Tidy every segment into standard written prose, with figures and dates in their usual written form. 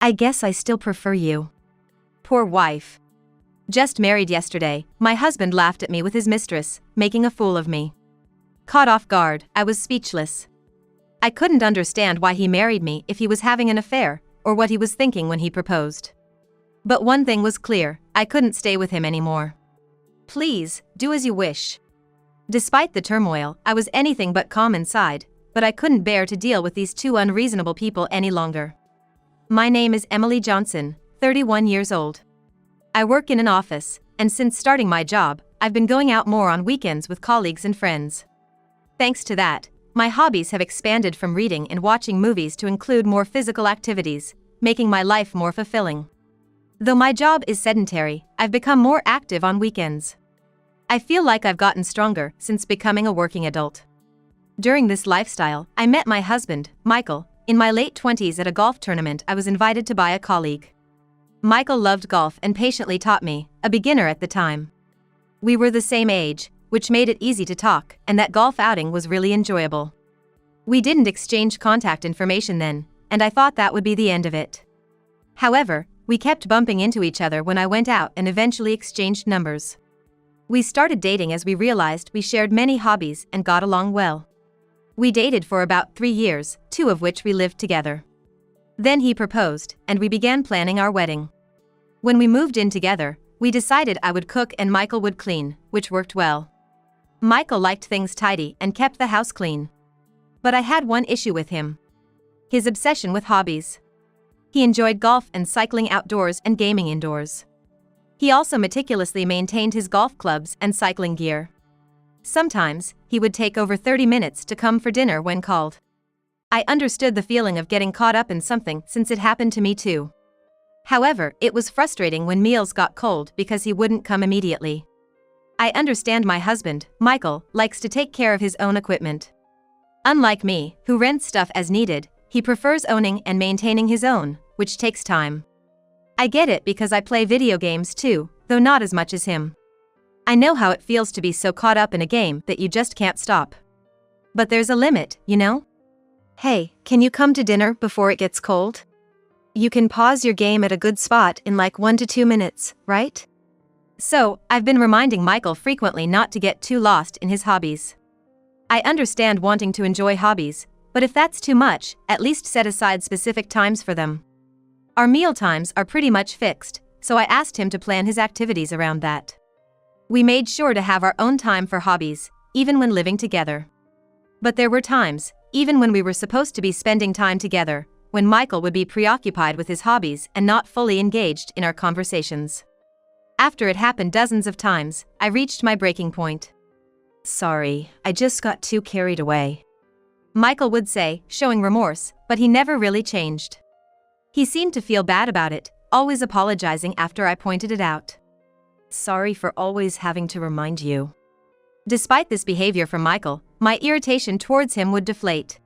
I guess I still prefer you. Poor wife. Just married yesterday, my husband laughed at me with his mistress, making a fool of me. Caught off guard, I was speechless. I couldn't understand why he married me if he was having an affair, or what he was thinking when he proposed. But one thing was clear, I couldn't stay with him anymore. Please, do as you wish. Despite the turmoil, I was anything but calm inside, but I couldn't bear to deal with these two unreasonable people any longer. My name is Emily Johnson, 31 years old. I work in an office, and since starting my job, I've been going out more on weekends with colleagues and friends. Thanks to that, my hobbies have expanded from reading and watching movies to include more physical activities, making my life more fulfilling. Though my job is sedentary, I've become more active on weekends. I feel like I've gotten stronger since becoming a working adult. During this lifestyle, I met my husband, Michael, in my late 20s at a golf tournament I was invited to by a colleague. Michael loved golf and patiently taught me, a beginner at the time. We were the same age, which made it easy to talk, and that golf outing was really enjoyable. We didn't exchange contact information then, and I thought that would be the end of it. However, we kept bumping into each other when I went out and eventually exchanged numbers. We started dating as we realized we shared many hobbies and got along well. We dated for about 3 years, 2 of which we lived together. Then he proposed, and we began planning our wedding. When we moved in together, we decided I would cook and Michael would clean, which worked well. Michael liked things tidy and kept the house clean. But I had one issue with him: his obsession with hobbies. He enjoyed golf and cycling outdoors and gaming indoors. He also meticulously maintained his golf clubs and cycling gear. Sometimes, he would take over 30 minutes to come for dinner when called. I understood the feeling of getting caught up in something since it happened to me too. However, it was frustrating when meals got cold because he wouldn't come immediately. I understand my husband, Michael, likes to take care of his own equipment. Unlike me, who rents stuff as needed, he prefers owning and maintaining his own, which takes time. I get it because I play video games too, though not as much as him. I know how it feels to be so caught up in a game that you just can't stop. But there's a limit, you know? Hey, can you come to dinner before it gets cold? You can pause your game at a good spot in like 1 to 2 minutes, right? So, I've been reminding Michael frequently not to get too lost in his hobbies. I understand wanting to enjoy hobbies, but if that's too much, at least set aside specific times for them. Our meal times are pretty much fixed, so I asked him to plan his activities around that. We made sure to have our own time for hobbies, even when living together. But there were times, even when we were supposed to be spending time together, when Michael would be preoccupied with his hobbies and not fully engaged in our conversations. After it happened dozens of times, I reached my breaking point. Sorry, I just got too carried away, Michael would say, showing remorse, but he never really changed. He seemed to feel bad about it, always apologizing after I pointed it out. Sorry for always having to remind you. Despite this behavior from Michael, my irritation towards him would deflate.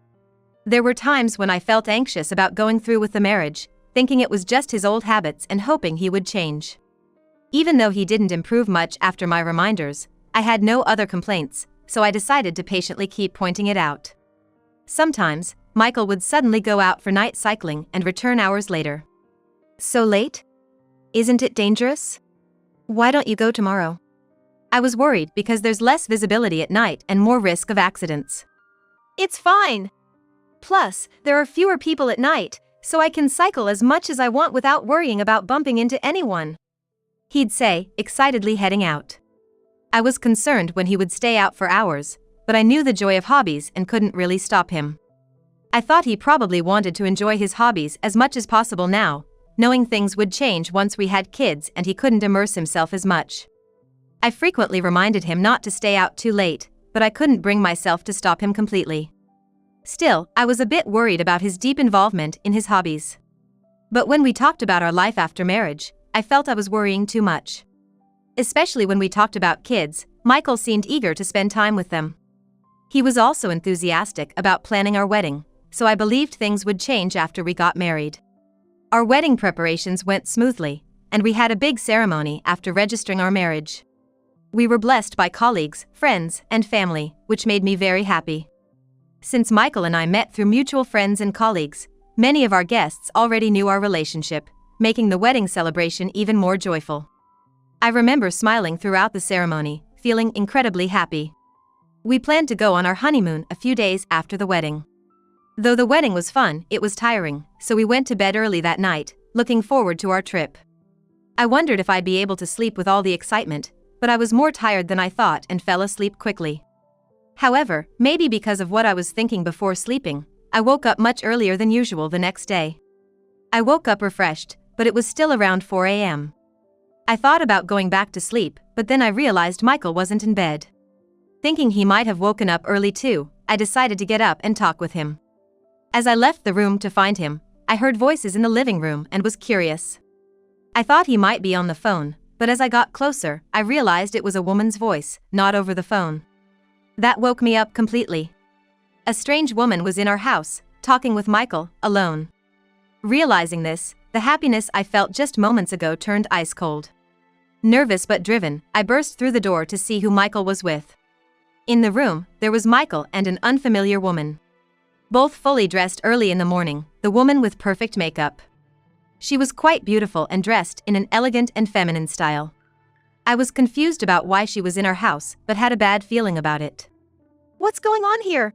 There were times when I felt anxious about going through with the marriage, thinking it was just his old habits and hoping he would change. Even though he didn't improve much after my reminders, I had no other complaints, so I decided to patiently keep pointing it out. Sometimes, Michael would suddenly go out for night cycling and return hours later. So late? Isn't it dangerous? Why don't you go tomorrow? I was worried because there's less visibility at night and more risk of accidents. It's fine. Plus, there are fewer people at night, so I can cycle as much as I want without worrying about bumping into anyone, he'd say, excitedly heading out. I was concerned when he would stay out for hours, but I knew the joy of hobbies and couldn't really stop him. I thought he probably wanted to enjoy his hobbies as much as possible now, knowing things would change once we had kids and he couldn't immerse himself as much. I frequently reminded him not to stay out too late, but I couldn't bring myself to stop him completely. Still, I was a bit worried about his deep involvement in his hobbies. But when we talked about our life after marriage, I felt I was worrying too much. Especially when we talked about kids, Michael seemed eager to spend time with them. He was also enthusiastic about planning our wedding, so I believed things would change after we got married. Our wedding preparations went smoothly, and we had a big ceremony after registering our marriage. We were blessed by colleagues, friends, and family, which made me very happy. Since Michael and I met through mutual friends and colleagues, Many of our guests already knew our relationship, making the wedding celebration even more joyful. I remember smiling throughout the ceremony, feeling incredibly happy. We planned to go on our honeymoon a few days after the wedding. Though the wedding was fun, it was tiring, so we went to bed early that night, looking forward to our trip. I wondered if I'd be able to sleep with all the excitement, but I was more tired than I thought and fell asleep quickly. However, maybe because of what I was thinking before sleeping, I woke up much earlier than usual the next day. I woke up refreshed, but it was still around 4 a.m. I thought about going back to sleep, but then I realized Michael wasn't in bed. Thinking he might have woken up early too, I decided to get up and talk with him. As I left the room to find him, I heard voices in the living room and was curious. I thought he might be on the phone, but as I got closer, I realized it was a woman's voice, not over the phone. That woke me up completely. A strange woman was in our house, talking with Michael, alone. Realizing this, the happiness I felt just moments ago turned ice cold. Nervous but driven, I burst through the door to see who Michael was with. In the room, there was Michael and an unfamiliar woman. Both fully dressed early in the morning, the woman with perfect makeup. She was quite beautiful and dressed in an elegant and feminine style. I was confused about why she was in our house, but had a bad feeling about it. "What's going on here?"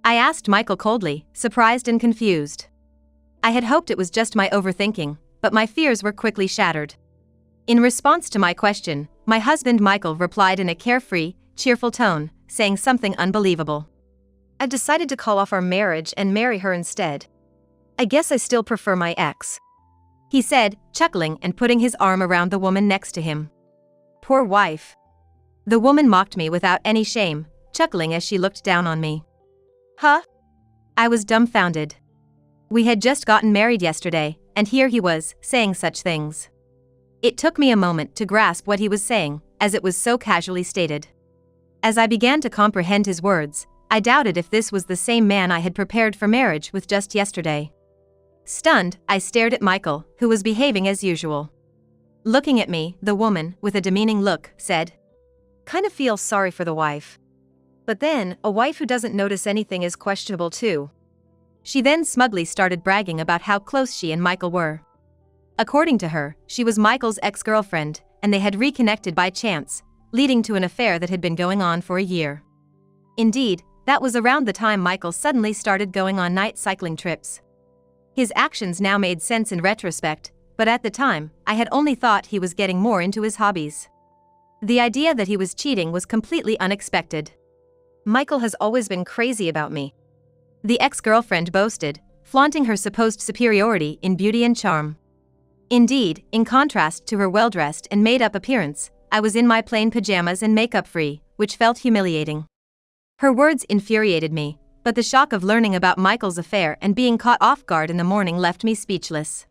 I asked Michael coldly, surprised and confused. I had hoped it was just my overthinking, but my fears were quickly shattered. In response to my question, my husband Michael replied in a carefree, cheerful tone, saying something unbelievable. "I've decided to call off our marriage and marry her instead. I guess I still prefer my ex," he said, chuckling and putting his arm around the woman next to him. "Poor wife." The woman mocked me without any shame, chuckling as she looked down on me. "Huh?" I was dumbfounded. We had just gotten married yesterday, and here he was, saying such things. It took me a moment to grasp what he was saying, as it was so casually stated. As I began to comprehend his words, I doubted if this was the same man I had prepared for marriage with just yesterday. Stunned, I stared at Michael, who was behaving as usual. Looking at me, the woman, with a demeaning look, said, "Kind of feel sorry for the wife. But then, a wife who doesn't notice anything is questionable too." She then smugly started bragging about how close she and Michael were. According to her, she was Michael's ex-girlfriend, and they had reconnected by chance, leading to an affair that had been going on for a year. Indeed, that was around the time Michael suddenly started going on night cycling trips. His actions now made sense in retrospect, but at the time, I had only thought he was getting more into his hobbies. The idea that he was cheating was completely unexpected. "Michael has always been crazy about me," the ex-girlfriend boasted, flaunting her supposed superiority in beauty and charm. Indeed, in contrast to her well-dressed and made-up appearance, I was in my plain pajamas and makeup-free, which felt humiliating. Her words infuriated me, but the shock of learning about Michael's affair and being caught off guard in the morning left me speechless.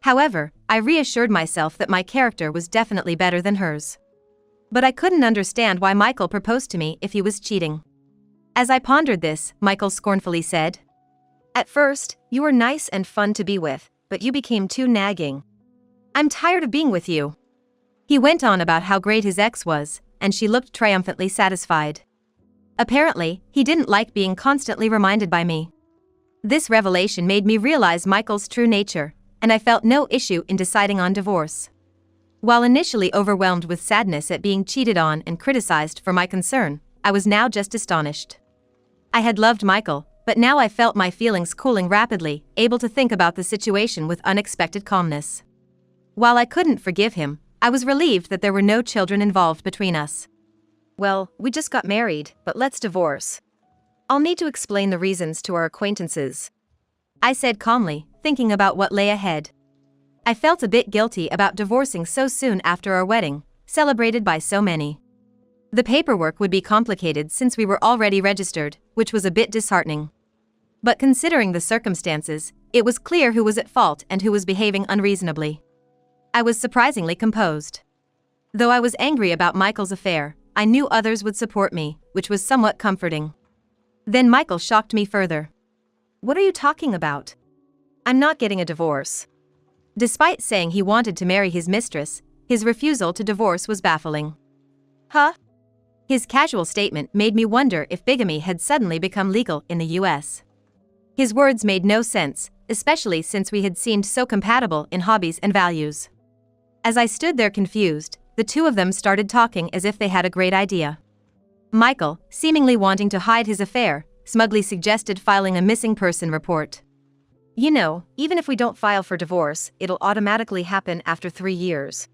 However, I reassured myself that my character was definitely better than hers. But I couldn't understand why Michael proposed to me if he was cheating. As I pondered this, Michael scornfully said, "At first, you were nice and fun to be with, but you became too nagging. I'm tired of being with you." He went on about how great his ex was, and she looked triumphantly satisfied. Apparently, he didn't like being constantly reminded by me. This revelation made me realize Michael's true nature, and I felt no issue in deciding on divorce. While initially overwhelmed with sadness at being cheated on and criticized for my concern, I was now just astonished. I had loved Michael, but now I felt my feelings cooling rapidly, able to think about the situation with unexpected calmness. While I couldn't forgive him, I was relieved that there were no children involved between us. "Well, we just got married, but let's divorce. I'll need to explain the reasons to our acquaintances," I said calmly, thinking about what lay ahead. I felt a bit guilty about divorcing so soon after our wedding, celebrated by so many. The paperwork would be complicated since we were already registered, which was a bit disheartening. But considering the circumstances, it was clear who was at fault and who was behaving unreasonably. I was surprisingly composed. Though I was angry about Michael's affair, I knew others would support me, which was somewhat comforting. Then Michael shocked me further. "What are you talking about? I'm not getting a divorce." Despite saying he wanted to marry his mistress, his refusal to divorce was baffling. "Huh?" His casual statement made me wonder if bigamy had suddenly become legal in the US. His words made no sense, especially since we had seemed so compatible in hobbies and values. As I stood there confused, the two of them started talking as if they had a great idea. Michael, seemingly wanting to hide his affair, smugly suggested filing a missing person report. You know, even if we don't file for divorce, it'll automatically happen after 3 years.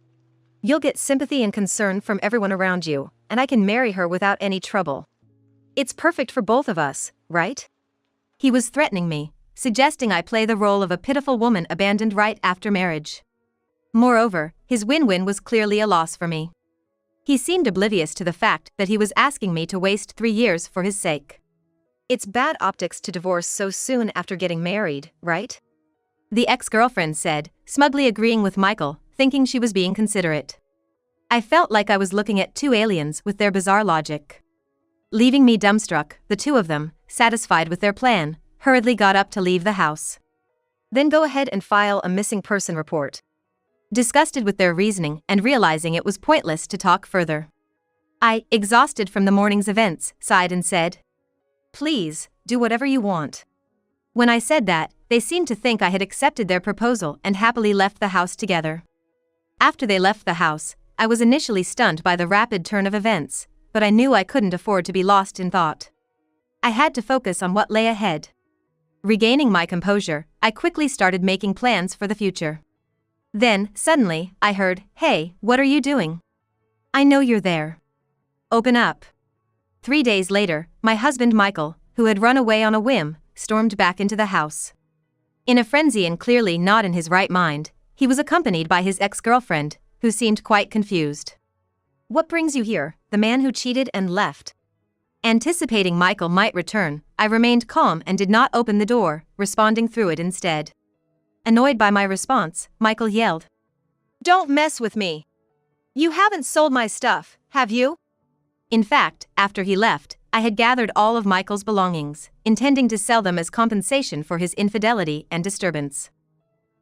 You'll get sympathy and concern from everyone around you, and I can marry her without any trouble. It's perfect for both of us, right? He was threatening me, suggesting I play the role of a pitiful woman abandoned right after marriage. Moreover, his win-win was clearly a loss for me. He seemed oblivious to the fact that he was asking me to waste 3 years for his sake. It's bad optics to divorce so soon after getting married, right? The ex-girlfriend said, smugly agreeing with Michael, thinking she was being considerate. I felt like I was looking at two aliens with their bizarre logic. Leaving me dumbstruck, the two of them, satisfied with their plan, hurriedly got up to leave the house. Then go ahead and file a missing person report. Disgusted with their reasoning and realizing it was pointless to talk further, I, exhausted from the morning's events, sighed and said, "Please, do whatever you want." When I said that, they seemed to think I had accepted their proposal and happily left the house together. After they left the house, I was initially stunned by the rapid turn of events, but I knew I couldn't afford to be lost in thought. I had to focus on what lay ahead. Regaining my composure, I quickly started making plans for the future. Then, suddenly, I heard, "Hey, what are you doing? I know you're there. Open up." 3 days later, my husband Michael, who had run away on a whim, stormed back into the house. In a frenzy and clearly not in his right mind, he was accompanied by his ex-girlfriend, who seemed quite confused. "What brings you here, the man who cheated and left?" Anticipating Michael might return, I remained calm and did not open the door, responding through it instead. Annoyed by my response, Michael yelled, "Don't mess with me! You haven't sold my stuff, have you?" In fact, after he left, I had gathered all of Michael's belongings, intending to sell them as compensation for his infidelity and disturbance.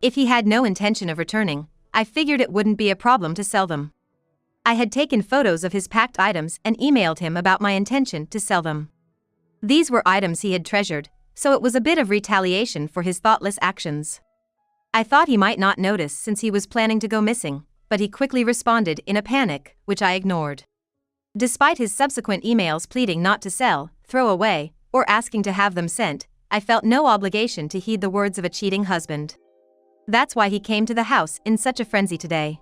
If he had no intention of returning, I figured it wouldn't be a problem to sell them. I had taken photos of his packed items and emailed him about my intention to sell them. These were items he had treasured, so it was a bit of retaliation for his thoughtless actions. I thought he might not notice since he was planning to go missing, but he quickly responded in a panic, which I ignored. Despite his subsequent emails pleading not to sell, throw away, or asking to have them sent, I felt no obligation to heed the words of a cheating husband. That's why he came to the house in such a frenzy today.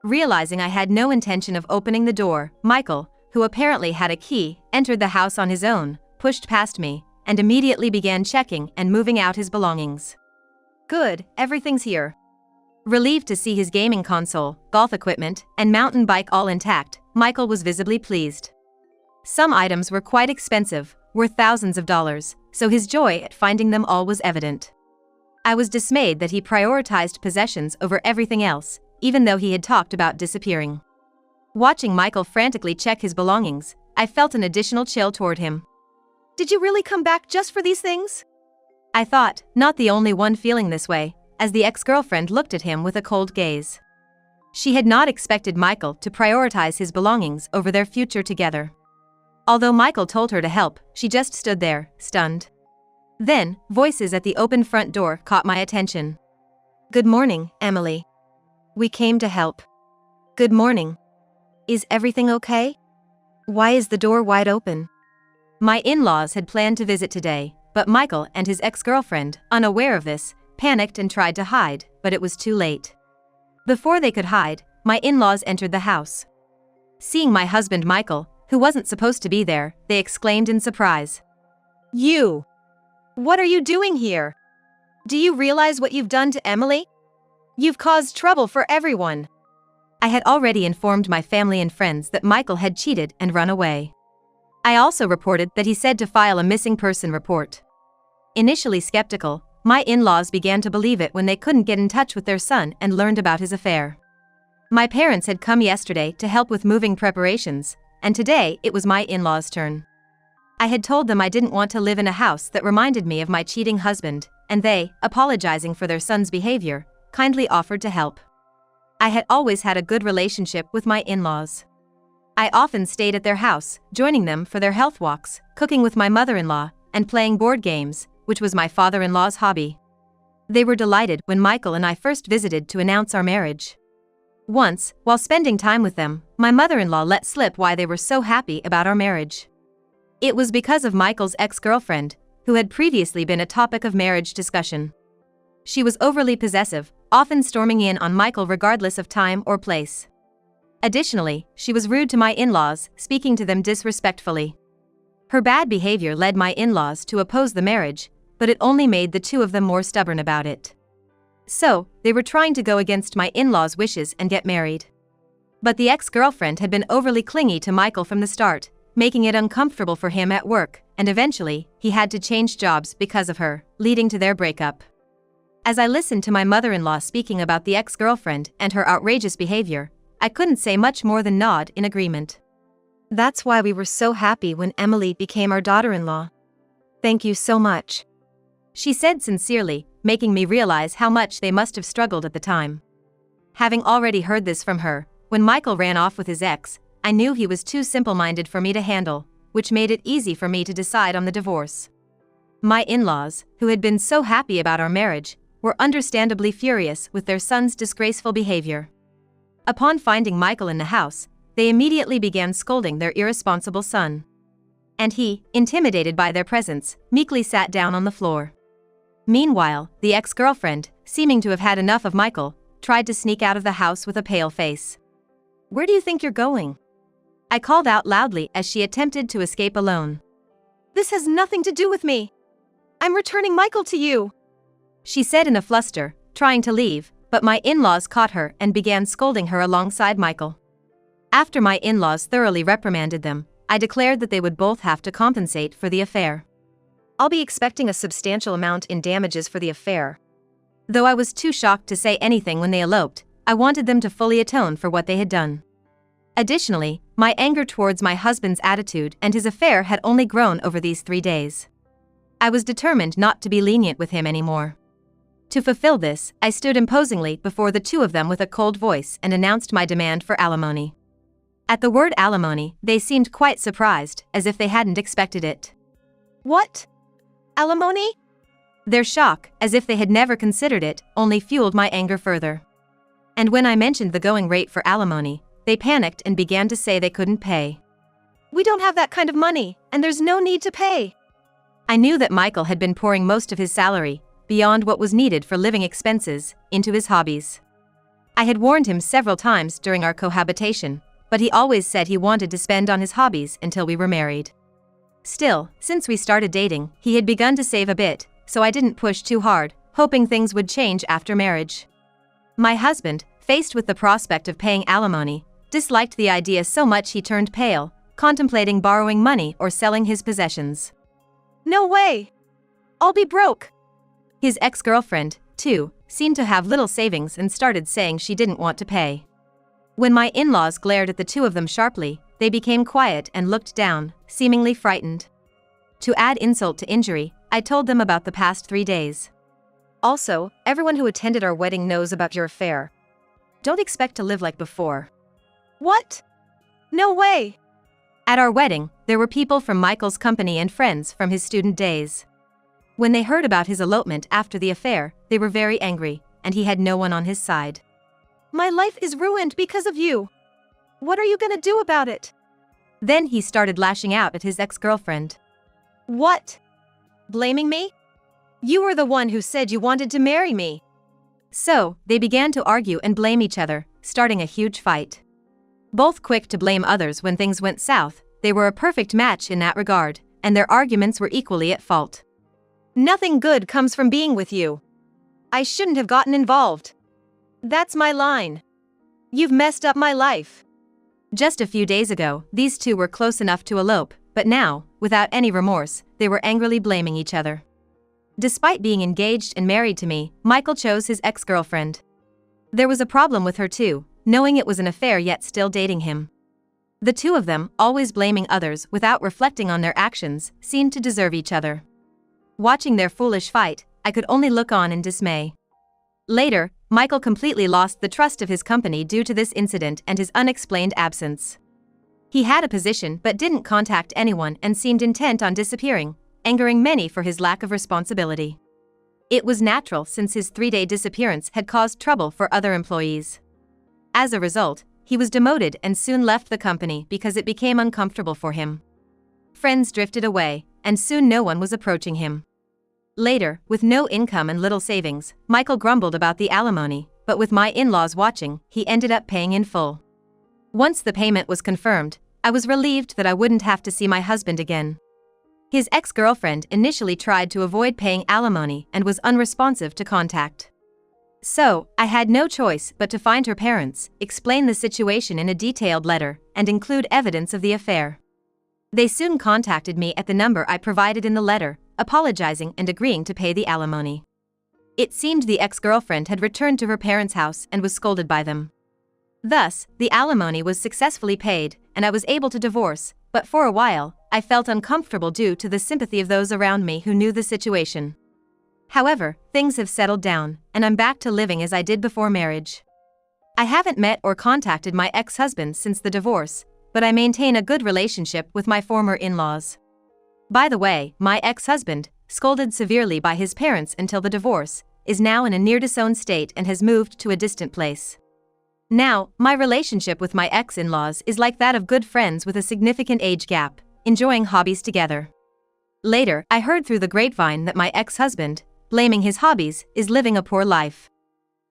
Realizing I had no intention of opening the door, Michael, who apparently had a key, entered the house on his own, pushed past me, and immediately began checking and moving out his belongings. "Good, everything's here." Relieved to see his gaming console, golf equipment, and mountain bike all intact, Michael was visibly pleased. Some items were quite expensive, worth thousands of dollars, so his joy at finding them all was evident. I was dismayed that he prioritized possessions over everything else, even though he had talked about disappearing. Watching Michael frantically check his belongings, I felt an additional chill toward him. "Did you really come back just for these things?" I thought, not the only one feeling this way, as the ex-girlfriend looked at him with a cold gaze. She had not expected Michael to prioritize his belongings over their future together. Although Michael told her to help, she just stood there, stunned. Then, voices at the open front door caught my attention. "Good morning, Emily. We came to help." "Good morning. Is everything okay? Why is the door wide open?" My in-laws had planned to visit today, but Michael and his ex-girlfriend, unaware of this, panicked and tried to hide, but it was too late. Before they could hide, my in-laws entered the house. Seeing my husband Michael, who wasn't supposed to be there, they exclaimed in surprise. "You! What are you doing here? Do you realize what you've done to Emily? You've caused trouble for everyone." I had already informed my family and friends that Michael had cheated and run away. I also reported that he said to file a missing person report. Initially skeptical, my in-laws began to believe it when they couldn't get in touch with their son and learned about his affair. My parents had come yesterday to help with moving preparations, and today it was my in-laws' turn. I had told them I didn't want to live in a house that reminded me of my cheating husband, and they, apologizing for their son's behavior, kindly offered to help. I had always had a good relationship with my in-laws. I often stayed at their house, joining them for their health walks, cooking with my mother-in-law, and playing board games, which was my father-in-law's hobby. They were delighted when Michael and I first visited to announce our marriage. Once, while spending time with them, my mother-in-law let slip why they were so happy about our marriage. It was because of Michael's ex-girlfriend, who had previously been a topic of marriage discussion. She was overly possessive, often storming in on Michael regardless of time or place. Additionally, she was rude to my in-laws, speaking to them disrespectfully. Her bad behavior led my in-laws to oppose the marriage, but it only made the two of them more stubborn about it. So, they were trying to go against my in-laws' wishes and get married. But the ex-girlfriend had been overly clingy to Michael from the start, making it uncomfortable for him at work, and eventually, he had to change jobs because of her, leading to their breakup. As I listened to my mother-in-law speaking about the ex-girlfriend and her outrageous behavior, I couldn't say much more than nod in agreement. That's why we were so happy when Emily became our daughter-in-law. Thank you so much, she said sincerely, making me realize how much they must have struggled at the time. Having already heard this from her, when Michael ran off with his ex, I knew he was too simple-minded for me to handle, which made it easy for me to decide on the divorce. My in-laws, who had been so happy about our marriage, were understandably furious with their son's disgraceful behavior. Upon finding Michael in the house, they immediately began scolding their irresponsible son. And he, intimidated by their presence, meekly sat down on the floor. Meanwhile, the ex-girlfriend, seeming to have had enough of Michael, tried to sneak out of the house with a pale face. "Where do you think you're going?" I called out loudly as she attempted to escape alone. "This has nothing to do with me. I'm returning Michael to you," she said in a fluster, trying to leave, but my in-laws caught her and began scolding her alongside Michael. After my in-laws thoroughly reprimanded them, I declared that they would both have to compensate for the affair. I'll be expecting a substantial amount in damages for the affair. Though I was too shocked to say anything when they eloped, I wanted them to fully atone for what they had done. Additionally, my anger towards my husband's attitude and his affair had only grown over these 3 days. I was determined not to be lenient with him anymore. To fulfill this, I stood imposingly before the two of them with a cold voice and announced my demand for alimony. At the word alimony, they seemed quite surprised, as if they hadn't expected it. "What? Alimony?" Their shock, as if they had never considered it, only fueled my anger further. And when I mentioned the going rate for alimony, they panicked and began to say they couldn't pay. "We don't have that kind of money, and there's no need to pay." I knew that Michael had been pouring most of his salary, beyond what was needed for living expenses, into his hobbies. I had warned him several times during our cohabitation, but he always said he wanted to spend on his hobbies until we were married. Still, since we started dating, he had begun to save a bit, so I didn't push too hard, hoping things would change after marriage. My husband, faced with the prospect of paying alimony, disliked the idea so much he turned pale, contemplating borrowing money or selling his possessions. "No way! I'll be broke!" His ex-girlfriend, too, seemed to have little savings and started saying she didn't want to pay. When my in-laws glared at the two of them sharply, they became quiet and looked down, seemingly frightened. To add insult to injury, I told them about the past 3 days. "Also, everyone who attended our wedding knows about your affair. Don't expect to live like before." "What? No way!" At our wedding, there were people from Michael's company and friends from his student days. When they heard about his elopement after the affair, they were very angry, and he had no one on his side. "My life is ruined because of you. What are you gonna do about it?" Then he started lashing out at his ex-girlfriend. "What? Blaming me? You were the one who said you wanted to marry me." So, they began to argue and blame each other, starting a huge fight. Both quick to blame others when things went south, they were a perfect match in that regard, and their arguments were equally at fault. "Nothing good comes from being with you. I shouldn't have gotten involved. That's my line. You've messed up my life." Just a few days ago, these two were close enough to elope, but now, without any remorse, they were angrily blaming each other. Despite being engaged and married to me, Michael chose his ex-girlfriend. There was a problem with her too, knowing it was an affair yet still dating him. The two of them, always blaming others without reflecting on their actions, seemed to deserve each other. Watching their foolish fight, I could only look on in dismay. Later, Michael completely lost the trust of his company due to this incident and his unexplained absence. He had a position but didn't contact anyone and seemed intent on disappearing, angering many for his lack of responsibility. It was natural since his 3-day disappearance had caused trouble for other employees. As a result, he was demoted and soon left the company because it became uncomfortable for him. Friends drifted away, and soon no one was approaching him. Later, with no income and little savings, Michael grumbled about the alimony, but with my in-laws watching, he ended up paying in full. Once the payment was confirmed, I was relieved that I wouldn't have to see my husband again. His ex-girlfriend initially tried to avoid paying alimony and was unresponsive to contact. So, I had no choice but to find her parents, explain the situation in a detailed letter, and include evidence of the affair. They soon contacted me at the number I provided in the letter, apologizing and agreeing to pay the alimony. It seemed the ex-girlfriend had returned to her parents' house and was scolded by them. Thus, the alimony was successfully paid, and I was able to divorce, but for a while, I felt uncomfortable due to the sympathy of those around me who knew the situation. However, things have settled down, and I'm back to living as I did before marriage. I haven't met or contacted my ex-husband since the divorce, but I maintain a good relationship with my former in-laws. By the way, my ex-husband, scolded severely by his parents until the divorce, is now in a near-disowned state and has moved to a distant place. Now, my relationship with my ex-in-laws is like that of good friends with a significant age gap, enjoying hobbies together. Later, I heard through the grapevine that my ex-husband, blaming his hobbies, is living a poor life.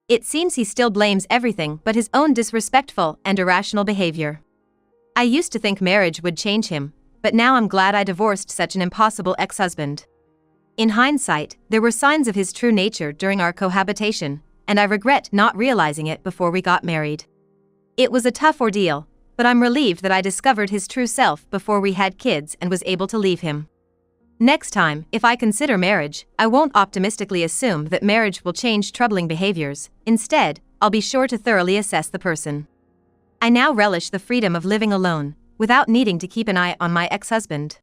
It seems he still blames everything but his own disrespectful and irrational behavior. I used to think marriage would change him, but now I'm glad I divorced such an impossible ex-husband. In hindsight, there were signs of his true nature during our cohabitation, and I regret not realizing it before we got married. It was a tough ordeal, but I'm relieved that I discovered his true self before we had kids and was able to leave him. Next time, if I consider marriage, I won't optimistically assume that marriage will change troubling behaviors. Instead, I'll be sure to thoroughly assess the person. I now relish the freedom of living alone, without needing to keep an eye on my ex-husband.